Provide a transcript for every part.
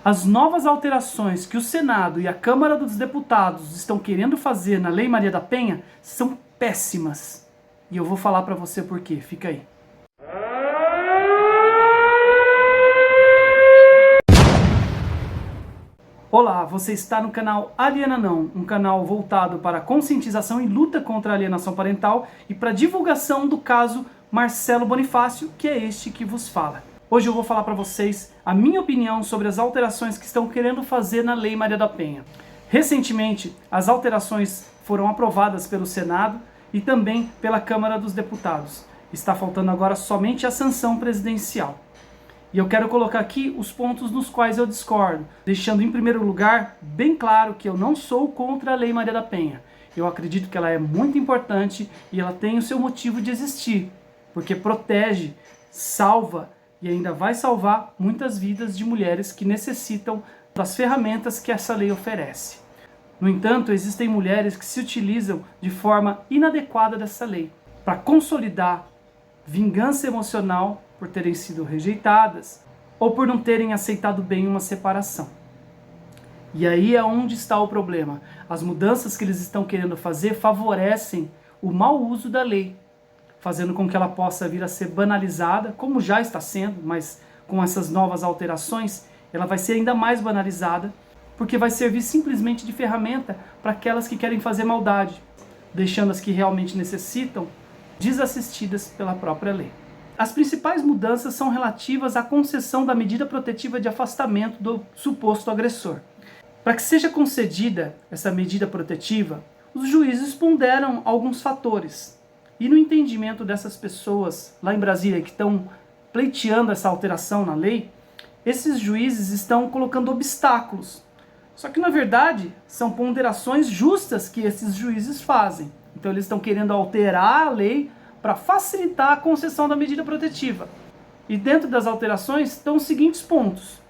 As novas alterações que o Senado e a Câmara dos Deputados estão querendo fazer na Lei Maria da Penha são péssimas. E eu vou falar para você por quê. Fica aí. Olá, você está no canal Aliena Não, um canal voltado para a conscientização e luta contra a alienação parental e para divulgação do caso Marcelo Bonifácio, que é este que vos fala. Hoje eu vou falar para vocês a minha opinião sobre as alterações que estão querendo fazer na Lei Maria da Penha. Recentemente, as alterações foram aprovadas pelo Senado e também pela Câmara dos Deputados. Está faltando agora somente a sanção presidencial. E eu quero colocar aqui os pontos nos quais eu discordo, deixando em primeiro lugar bem claro que eu não sou contra a Lei Maria da Penha. Eu acredito que ela é muito importante e ela tem o seu motivo de existir, porque protege, salva e ainda vai salvar muitas vidas de mulheres que necessitam das ferramentas que essa lei oferece. No entanto, existem mulheres que se utilizam de forma inadequada dessa lei para consolidar vingança emocional por terem sido rejeitadas ou por não terem aceitado bem uma separação. E aí é onde está o problema. As mudanças que eles estão querendo fazer favorecem o mau uso da lei, fazendo com que ela possa vir a ser banalizada, como já está sendo, mas com essas novas alterações, ela vai ser ainda mais banalizada, porque vai servir simplesmente de ferramenta para aquelas que querem fazer maldade, deixando as que realmente necessitam desassistidas pela própria lei. As principais mudanças são relativas à concessão da medida protetiva de afastamento do suposto agressor. Para que seja concedida essa medida protetiva, os juízes ponderam alguns fatores. E no entendimento dessas pessoas lá em Brasília que estão pleiteando essa alteração na lei, esses juízes estão colocando obstáculos. Só que na verdade são ponderações justas que esses juízes fazem. Então eles estão querendo alterar a lei para facilitar a concessão da medida protetiva. E dentro das alterações estão os seguintes pontos: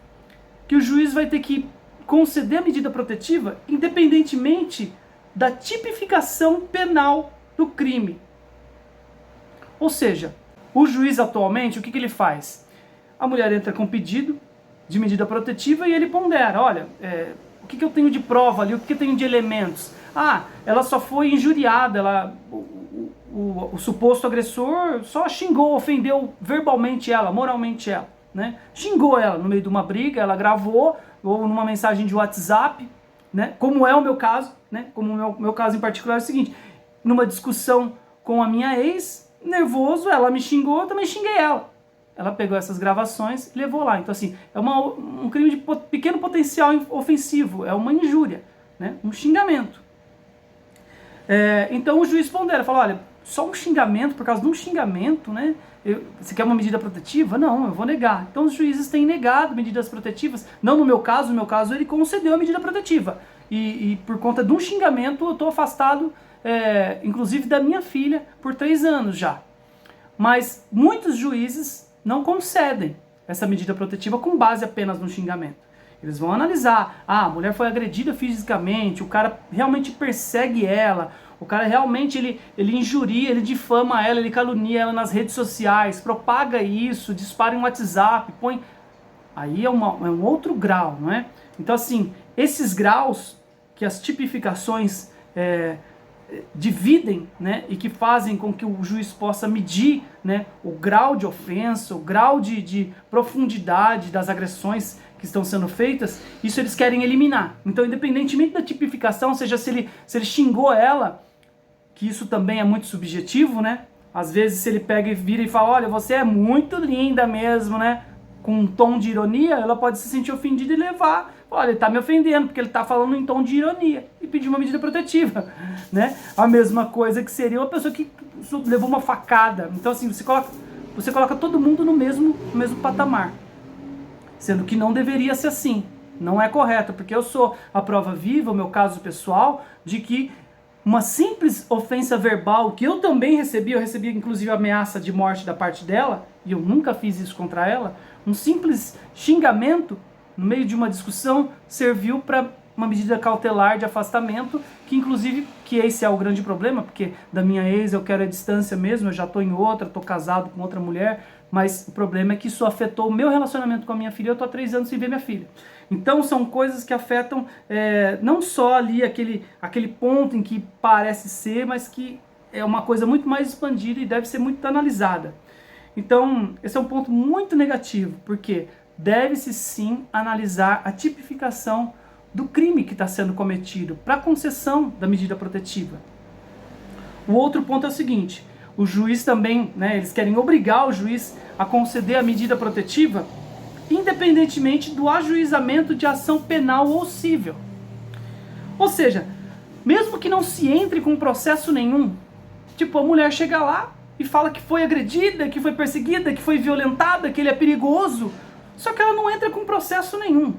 que o juiz vai ter que conceder a medida protetiva independentemente da tipificação penal do crime. Ou seja, o juiz atualmente, o que ele faz? A mulher entra com pedido de medida protetiva e ele pondera, olha, o que eu tenho de prova ali, o que eu tenho de elementos? Ah, ela só foi injuriada, o suposto agressor só xingou, ofendeu verbalmente ela, moralmente ela, né? Xingou ela no meio de uma briga, ela gravou, ou numa mensagem de WhatsApp, né? Como é o meu caso, né? Como o meu caso em particular é o seguinte: numa discussão com a minha ex, nervoso, ela me xingou, eu também xinguei ela. Ela pegou essas gravações e levou lá. Então assim, é um crime de pequeno potencial ofensivo, é uma injúria, né? Um xingamento. Então o juiz pondera, fala, olha, só um xingamento, por causa de um xingamento, né? Você quer uma medida protetiva? Não, eu vou negar. Então os juízes têm negado medidas protetivas. Não no meu caso ele concedeu a medida protetiva. E por conta de um xingamento eu estou afastado, inclusive da minha filha, por 3 anos já. Mas muitos juízes não concedem essa medida protetiva com base apenas no xingamento. Eles vão analisar, a mulher foi agredida fisicamente, o cara realmente persegue ela, o cara realmente ele injuria, ele difama ela, ele calunia ela nas redes sociais, propaga isso, dispara em WhatsApp, põe... Aí é um outro grau, não é? Então assim, esses graus que as tipificações dividem, né, e que fazem com que o juiz possa medir, né, o grau de ofensa, o grau de profundidade das agressões que estão sendo feitas, isso eles querem eliminar. Então, independentemente da tipificação, seja se ele xingou ela, que isso também é muito subjetivo, né? Às vezes se ele pega e vira e fala, olha, você é muito linda mesmo, né? Com um tom de ironia, ela pode se sentir ofendida e levar, olha, ele está me ofendendo, porque ele está falando em tom de ironia, e pedir uma medida protetiva, né? A mesma coisa que seria uma pessoa que levou uma facada. Então assim, você coloca todo mundo no mesmo patamar, sendo que não deveria ser assim, não é correto, porque eu sou a prova viva, o meu caso pessoal, de que uma simples ofensa verbal, que eu também recebi, eu recebi inclusive ameaça de morte da parte dela, e eu nunca fiz isso contra ela, um simples xingamento no meio de uma discussão serviu para uma medida cautelar de afastamento, que inclusive, que esse é o grande problema, porque da minha ex eu quero a distância mesmo, eu já estou em outra, estou casado com outra mulher, Mas o problema é que isso afetou o meu relacionamento com a minha filha. Eu tô há 3 anos sem ver minha filha. Então são coisas que afetam não só ali aquele ponto em que parece ser, mas que é uma coisa muito mais expandida e deve ser muito analisada. Então esse é um ponto muito negativo, porque deve-se sim analisar a tipificação do crime que está sendo cometido para a concessão da medida protetiva. O outro ponto é o seguinte: o juiz também, eles querem obrigar o juiz a conceder a medida protetiva independentemente do ajuizamento de ação penal ou cível. Ou seja, mesmo que não se entre com processo nenhum, tipo, a mulher chega lá e fala que foi agredida, que foi perseguida, que foi violentada, que ele é perigoso, só que ela não entra com processo nenhum.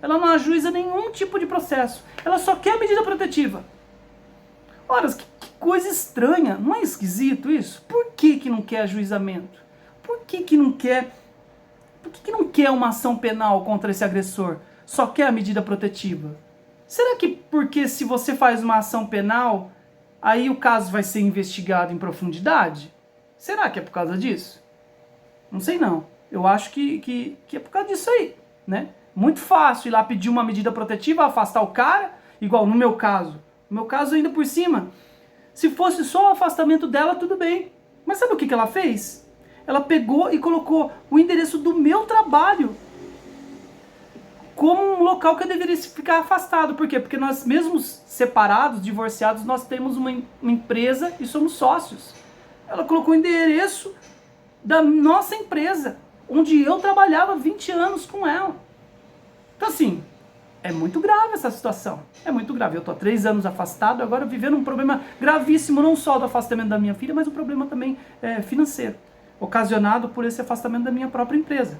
Ela não ajuiza nenhum tipo de processo. Ela só quer a medida protetiva. Ora, que coisa estranha. Não é esquisito isso? Por que não quer ajuizamento? Por que não quer... Por que não quer uma ação penal contra esse agressor? Só quer a medida protetiva? Será que porque se você faz uma ação penal, aí o caso vai ser investigado em profundidade? Será que é por causa disso? Não sei não. Eu acho que é por causa disso aí, né? Muito fácil ir lá pedir uma medida protetiva, afastar o cara, igual no meu caso. No meu caso, ainda por cima, se fosse só o afastamento dela, tudo bem. Mas sabe o que ela fez? Ela pegou e colocou o endereço do meu trabalho como um local que eu deveria ficar afastado. Por quê? Porque nós, mesmos separados, divorciados, nós temos uma empresa e somos sócios. Ela colocou o endereço da nossa empresa, onde eu trabalhava 20 anos com ela. Então assim, é muito grave essa situação. É muito grave. Eu estou há 3 anos afastado, agora vivendo um problema gravíssimo, não só do afastamento da minha filha, mas um problema também financeiro, ocasionado por esse afastamento da minha própria empresa.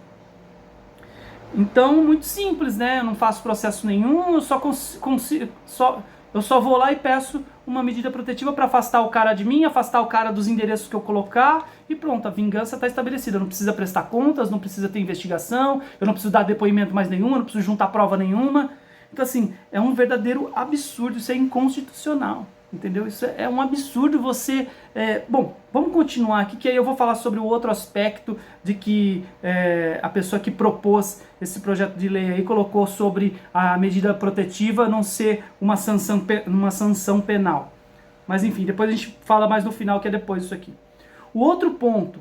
Então, muito simples, né? Eu não faço processo nenhum, eu só vou lá e peço uma medida protetiva para afastar o cara de mim, afastar o cara dos endereços que eu colocar e pronto, a vingança está estabelecida. Não precisa prestar contas, não precisa ter investigação, eu não preciso dar depoimento mais nenhum, eu não preciso juntar prova nenhuma. Então assim, é um verdadeiro absurdo, isso é inconstitucional, entendeu? Isso é um absurdo você... Bom, vamos continuar aqui, que aí eu vou falar sobre o outro aspecto de que a pessoa que propôs esse projeto de lei aí colocou sobre a medida protetiva não ser uma sanção penal. Mas enfim, depois a gente fala mais no final, que é depois disso aqui. O outro ponto,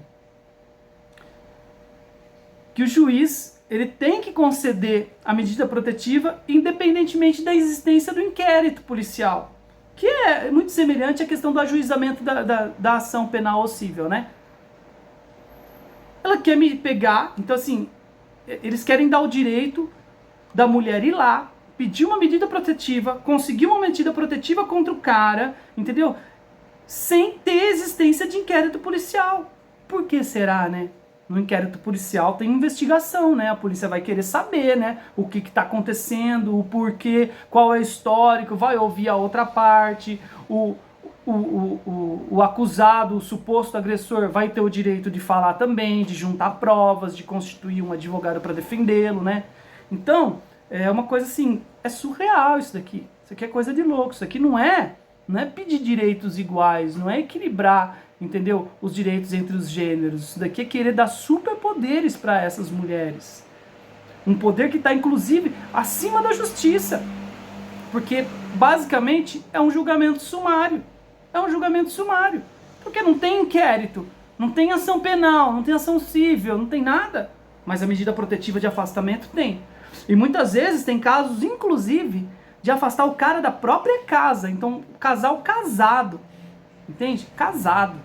que o juiz ele tem que conceder a medida protetiva independentemente da existência do inquérito policial, que é muito semelhante à questão do ajuizamento da ação penal ou cível, né? Ela quer me pegar, então assim, eles querem dar o direito da mulher ir lá, pedir uma medida protetiva, conseguir uma medida protetiva contra o cara, entendeu? Sem ter existência de inquérito policial. Por que será, né? No inquérito policial tem investigação, né? A polícia vai querer saber, né? O que está acontecendo, o porquê, qual é o histórico, vai ouvir a outra parte, o acusado, o suposto agressor vai ter o direito de falar também, de juntar provas, de constituir um advogado para defendê-lo, né? Então, é uma coisa assim, é surreal isso daqui. Isso aqui é coisa de louco, isso aqui não é pedir direitos iguais, não é equilibrar, entendeu? Os direitos entre os gêneros. Isso daqui é querer dar superpoderes para essas mulheres. Um poder que está, inclusive, acima da justiça. Porque, basicamente, é um julgamento sumário. É um julgamento sumário. Porque não tem inquérito, não tem ação penal, não tem ação cível, não tem nada. Mas a medida protetiva de afastamento tem. E muitas vezes tem casos, inclusive, de afastar o cara da própria casa. Então, o casal casado. Entende? Casado.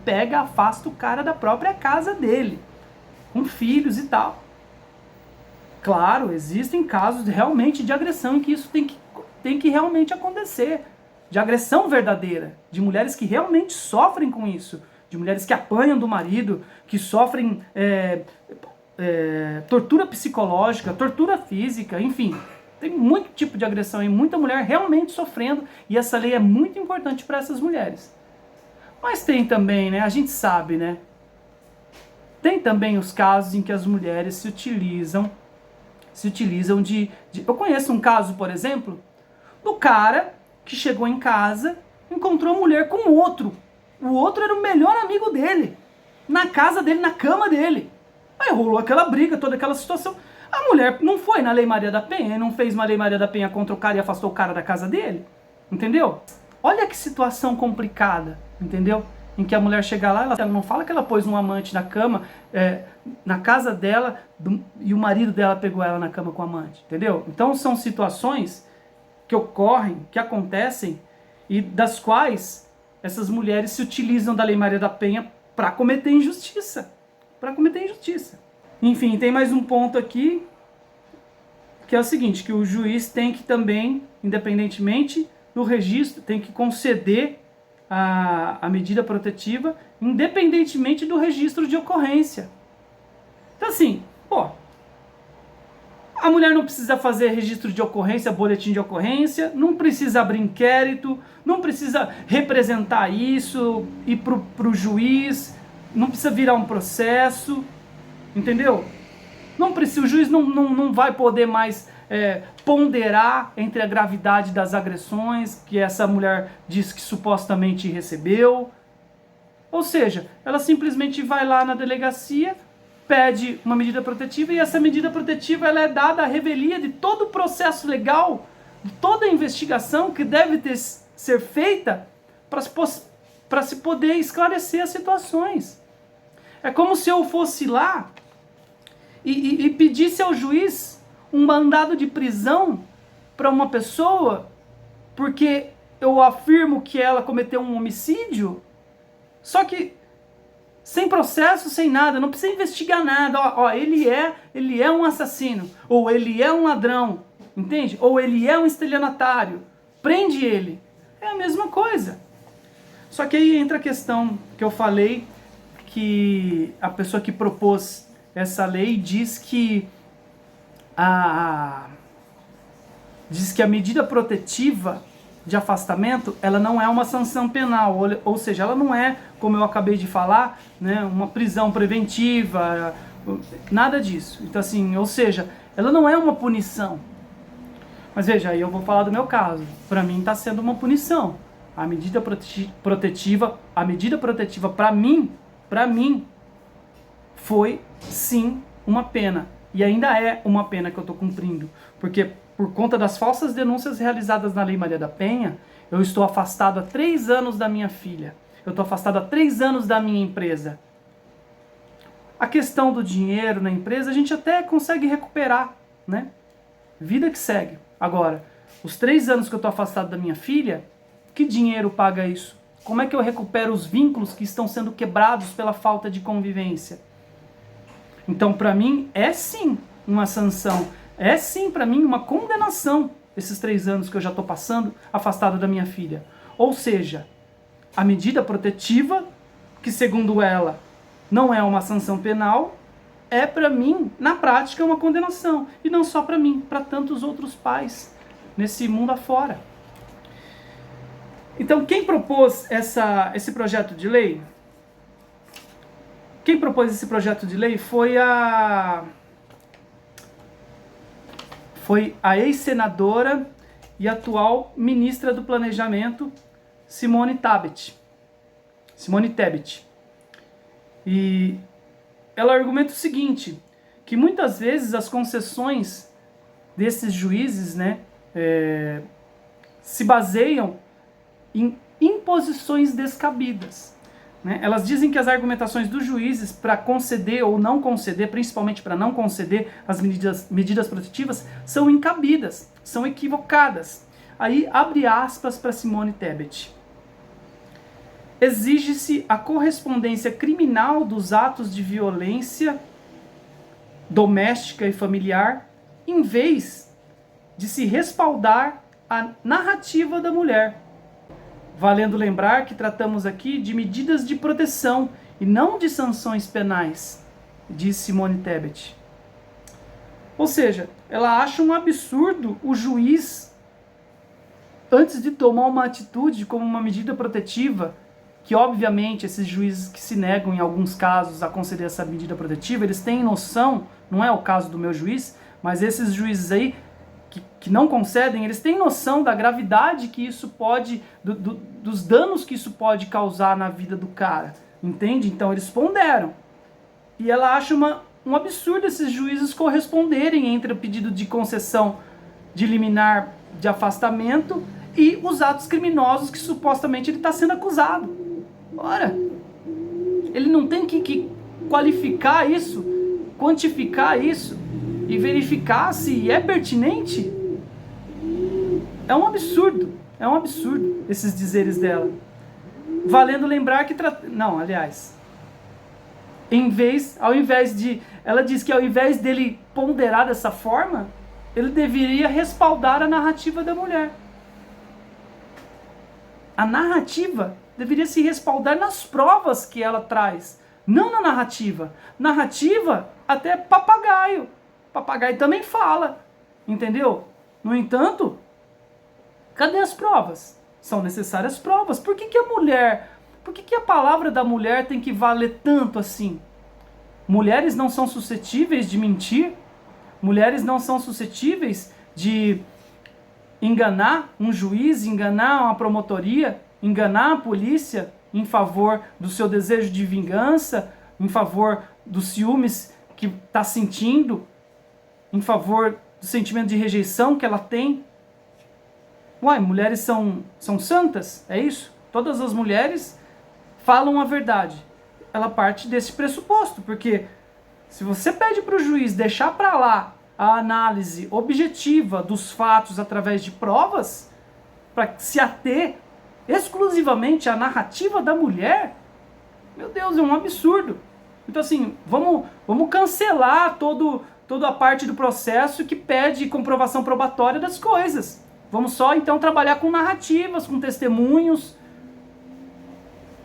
Pega, afasta o cara da própria casa dele, com filhos e tal. Claro, existem casos realmente de agressão em que isso tem que realmente acontecer. De agressão verdadeira, de mulheres que realmente sofrem com isso, de mulheres que apanham do marido, que sofrem tortura psicológica, tortura física, enfim. Tem muito tipo de agressão e muita mulher realmente sofrendo, e essa lei é muito importante para essas mulheres. Mas tem também, né, a gente sabe, né, tem também os casos em que as mulheres se utilizam de... Eu conheço um caso, por exemplo, do cara que chegou em casa, encontrou a mulher com outro. O outro era o melhor amigo dele. na casa dele, na cama dele. Aí rolou aquela briga, toda aquela situação. A mulher não foi na Lei Maria da Penha, não fez uma Lei Maria da Penha contra o cara e afastou o cara da casa dele. Entendeu? Olha que situação complicada, entendeu? Em que a mulher chega lá, ela não fala que ela pôs um amante na cama, na casa dela, e o marido dela pegou ela na cama com o amante, entendeu? Então são situações que ocorrem, que acontecem, e das quais essas mulheres se utilizam da Lei Maria da Penha para cometer injustiça. Para cometer injustiça. Enfim, tem mais um ponto aqui, que é o seguinte, que o juiz tem que também, independentemente do registro, tem que conceder a medida protetiva, independentemente do registro de ocorrência. Então assim, a mulher não precisa fazer registro de ocorrência, boletim de ocorrência, não precisa abrir inquérito, não precisa representar isso, ir pro juiz, não precisa virar um processo, entendeu? Não precisa, o juiz não vai poder mais ponderar entre a gravidade das agressões que essa mulher diz que supostamente recebeu. Ou seja, ela simplesmente vai lá na delegacia, pede uma medida protetiva, e essa medida protetiva ela é dada à revelia de todo o processo legal, de toda a investigação que deve ser feita para se poder esclarecer as situações. É como se eu fosse lá e pedisse ao juiz um mandado de prisão para uma pessoa porque eu afirmo que ela cometeu um homicídio, só que sem processo, sem nada, não precisa investigar nada. Ele é um assassino, ou ele é um ladrão, entende? Ou ele é um estelionatário. Prende ele. É a mesma coisa. Só que aí entra a questão que eu falei, que a pessoa que propôs essa lei diz que a medida protetiva de afastamento, ela não é uma sanção penal, ou seja, ela não é, como eu acabei de falar, né, uma prisão preventiva, nada disso. Então assim, ou seja, ela não é uma punição. Mas veja, aí eu vou falar do meu caso. Para mim está sendo uma punição. A medida protetiva para mim foi sim uma pena. E ainda é uma pena que eu estou cumprindo. Porque por conta das falsas denúncias realizadas na Lei Maria da Penha, eu estou afastado há 3 anos da minha filha. Eu estou afastado há 3 anos da minha empresa. A questão do dinheiro na empresa a gente até consegue recuperar, né? Vida que segue. Agora, os 3 anos que eu estou afastado da minha filha, que dinheiro paga isso? Como é que eu recupero os vínculos que estão sendo quebrados pela falta de convivência? Então, para mim, é sim uma sanção. É sim, para mim, uma condenação esses 3 anos que eu já estou passando afastado da minha filha. Ou seja, a medida protetiva, que segundo ela não é uma sanção penal, é para mim, na prática, uma condenação. E não só para mim, para tantos outros pais nesse mundo afora. Então, quem propôs esse projeto de lei? Quem propôs esse projeto de lei foi a ex-senadora e atual ministra do Planejamento, Simone Tebet. E ela argumenta o seguinte, que muitas vezes as concessões desses juízes, né, se baseiam em imposições descabidas. Né? Elas dizem que as argumentações dos juízes para conceder ou não conceder, principalmente para não conceder as medidas protetivas, são incabidas, são equivocadas. Aí abre aspas para Simone Tebet. Exige-se a correspondência criminal dos atos de violência doméstica e familiar, em vez de se respaldar a narrativa da mulher. Valendo lembrar que tratamos aqui de medidas de proteção e não de sanções penais, diz Simone Tebet. Ou seja, ela acha um absurdo o juiz, antes de tomar uma atitude como uma medida protetiva, que obviamente esses juízes que se negam em alguns casos a conceder essa medida protetiva, eles têm noção, não é o caso do meu juiz, mas esses juízes aí que não concedem, eles têm noção da gravidade que isso pode, dos danos que isso pode causar na vida do cara, entende? Então eles ponderam. E ela acha um absurdo esses juízes corresponderem entre o pedido de concessão de liminar de afastamento e os atos criminosos que supostamente ele está sendo acusado. Ora, ele não tem que qualificar isso, quantificar isso e verificar se é pertinente? É um absurdo esses dizeres dela. Valendo lembrar que... Não, aliás... Ela diz que ao invés dele ponderar dessa forma, ele deveria respaldar a narrativa da mulher. A narrativa deveria se respaldar nas provas que ela traz, não na narrativa. Narrativa, até papagaio. Papagaio também fala, entendeu? No entanto, cadê as provas? São necessárias provas. Por que a palavra da mulher tem que valer tanto assim? Mulheres não são suscetíveis de mentir? Mulheres não são suscetíveis de enganar um juiz, enganar uma promotoria, enganar a polícia em favor do seu desejo de vingança, em favor dos ciúmes que está sentindo, em favor do sentimento de rejeição que ela tem? Uai, mulheres são santas? É isso? Todas as mulheres falam a verdade. Ela parte desse pressuposto, porque se você pede para o juiz deixar para lá a análise objetiva dos fatos através de provas, para se ater exclusivamente à narrativa da mulher, meu Deus, é um absurdo. Então assim, vamos cancelar toda a parte do processo que pede comprovação probatória das coisas. Vamos só então trabalhar com narrativas, com testemunhos.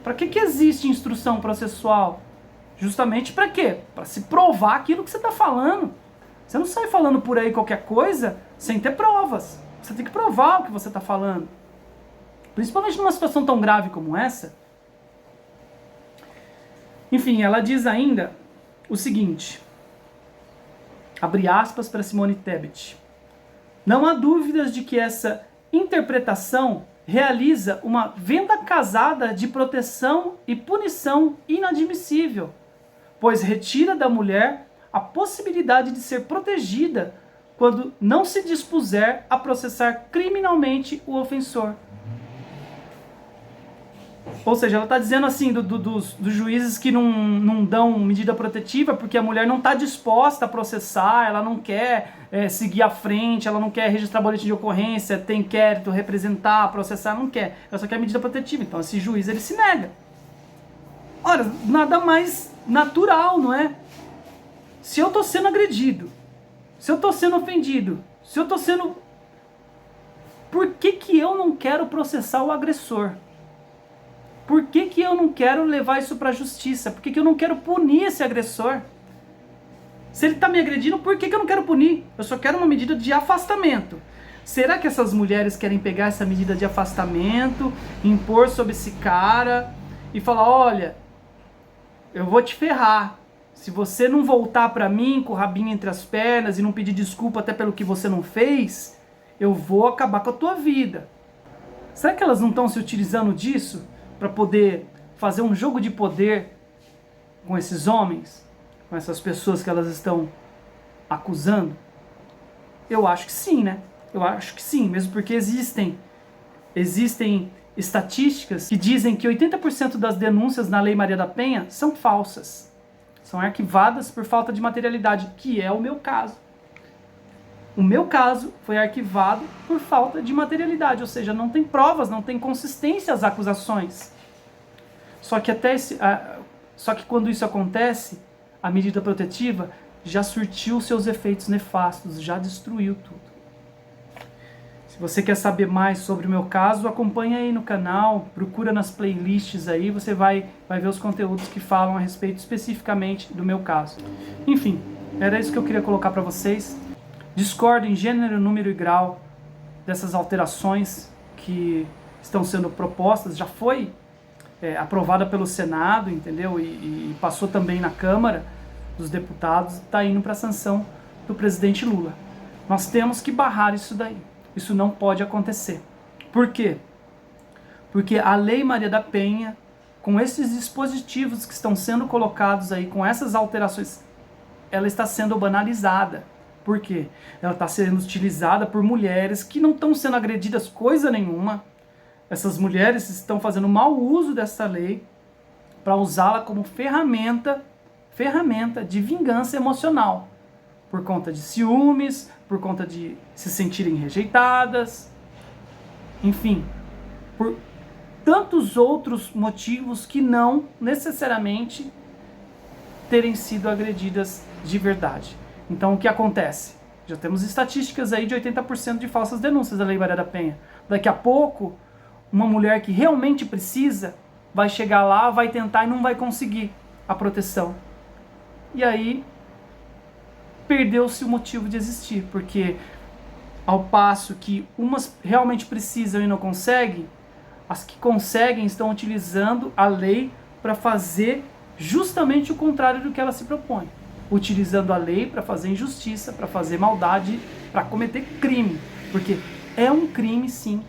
Para que existe instrução processual? Justamente para quê? Para se provar aquilo que você está falando. Você não sai falando por aí qualquer coisa sem ter provas. Você tem que provar o que você está falando. Principalmente numa situação tão grave como essa. Enfim, ela diz ainda o seguinte. Abre aspas para Simone Tebet. Não há dúvidas de que essa interpretação realiza uma venda casada de proteção e punição inadmissível, pois retira da mulher a possibilidade de ser protegida quando não se dispuser a processar criminalmente o ofensor. Ou seja, ela está dizendo assim dos juízes que não dão medida protetiva porque a mulher não está disposta a processar, ela não quer seguir à frente, ela não quer registrar boletim de ocorrência, ter inquérito, representar, processar, não quer. Ela só quer medida protetiva. Então esse juiz ele se nega. Ora, nada mais natural, não é? Se eu estou sendo agredido, se eu estou sendo ofendido, se eu estou sendo... Por que eu não quero processar o agressor? Por que eu não quero levar isso para a justiça? Por que eu não quero punir esse agressor? Se ele está me agredindo, por que eu não quero punir? Eu só quero uma medida de afastamento. Será que essas mulheres querem pegar essa medida de afastamento, impor sobre esse cara e falar, olha, eu vou te ferrar. Se você não voltar para mim com o rabinho entre as pernas e não pedir desculpa até pelo que você não fez, eu vou acabar com a tua vida. Será que elas não estão se utilizando disso para poder fazer um jogo de poder com esses homens, com essas pessoas que elas estão acusando? Eu acho que sim, né? Eu acho que sim, mesmo porque existem estatísticas que dizem que 80% das denúncias na Lei Maria da Penha são falsas. São arquivadas por falta de materialidade, que é o meu caso. O meu caso foi arquivado por falta de materialidade, ou seja, não tem provas, não tem consistência às acusações. Só que quando isso acontece, a medida protetiva já surtiu seus efeitos nefastos, já destruiu tudo. Se você quer saber mais sobre o meu caso, acompanha aí no canal, procura nas playlists aí, você vai ver os conteúdos que falam a respeito especificamente do meu caso. Enfim, era isso que eu queria colocar para vocês. Discordo em gênero, número e grau dessas alterações que estão sendo propostas. Já foi aprovada pelo Senado, entendeu? E passou também na Câmara dos Deputados, está indo para a sanção do presidente Lula. Nós temos que barrar isso daí. Isso não pode acontecer. Por quê? Porque a Lei Maria da Penha com esses dispositivos que estão sendo colocados aí, com essas alterações, ela está sendo banalizada. Por quê? Ela está sendo utilizada por mulheres que não estão sendo agredidas coisa nenhuma. Essas mulheres estão fazendo mau uso dessa lei para usá-la como ferramenta de vingança emocional. Por conta de ciúmes, por conta de se sentirem rejeitadas, enfim, por tantos outros motivos que não necessariamente terem sido agredidas de verdade. Então o que acontece? Já temos estatísticas aí de 80% de falsas denúncias da Lei Maria da Penha. Daqui a pouco, uma mulher que realmente precisa vai chegar lá, vai tentar e não vai conseguir a proteção. E aí perdeu-se o motivo de existir, porque ao passo que umas realmente precisam e não conseguem, as que conseguem estão utilizando a lei para fazer justamente o contrário do que ela se propõe. Utilizando a lei para fazer injustiça, para fazer maldade, para cometer crime. Porque é um crime, sim,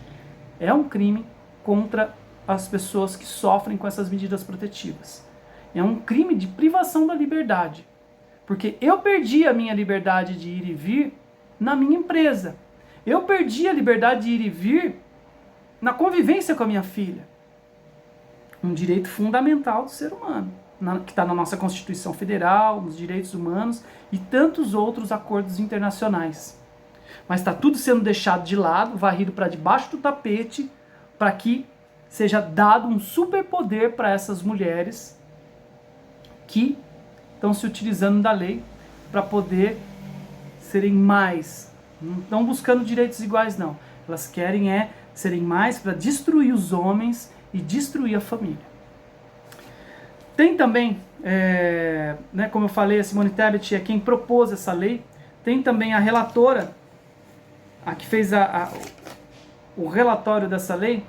é um crime contra as pessoas que sofrem com essas medidas protetivas. É um crime de privação da liberdade. Porque eu perdi a minha liberdade de ir e vir na minha empresa. Eu perdi a liberdade de ir e vir na convivência com a minha filha. Um direito fundamental do ser humano, que está na nossa Constituição Federal, nos direitos humanos e tantos outros acordos internacionais. Mas está tudo sendo deixado de lado, varrido para debaixo do tapete, para que seja dado um superpoder para essas mulheres que estão se utilizando da lei para poder serem mais. Não estão buscando direitos iguais, não. Elas querem serem mais para destruir os homens e destruir a família. Tem também, como eu falei, a Simone Tebet é quem propôs essa lei. Tem também a relatora, a que fez o relatório dessa lei,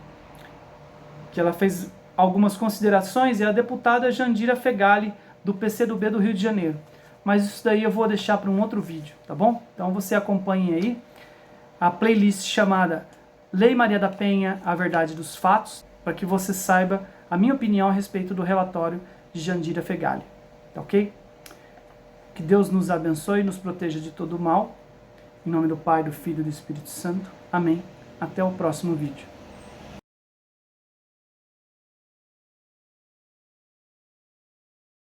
que ela fez algumas considerações, é a deputada Jandira Fegali, do PCdoB do Rio de Janeiro. Mas isso daí eu vou deixar para um outro vídeo, tá bom? Então você acompanhe aí a playlist chamada Lei Maria da Penha, a Verdade dos Fatos, para que você saiba a minha opinião a respeito do relatório de Jandira Fegali, tá ok? Que Deus nos abençoe e nos proteja de todo o mal. Em nome do Pai, do Filho e do Espírito Santo. Amém. Até o próximo vídeo.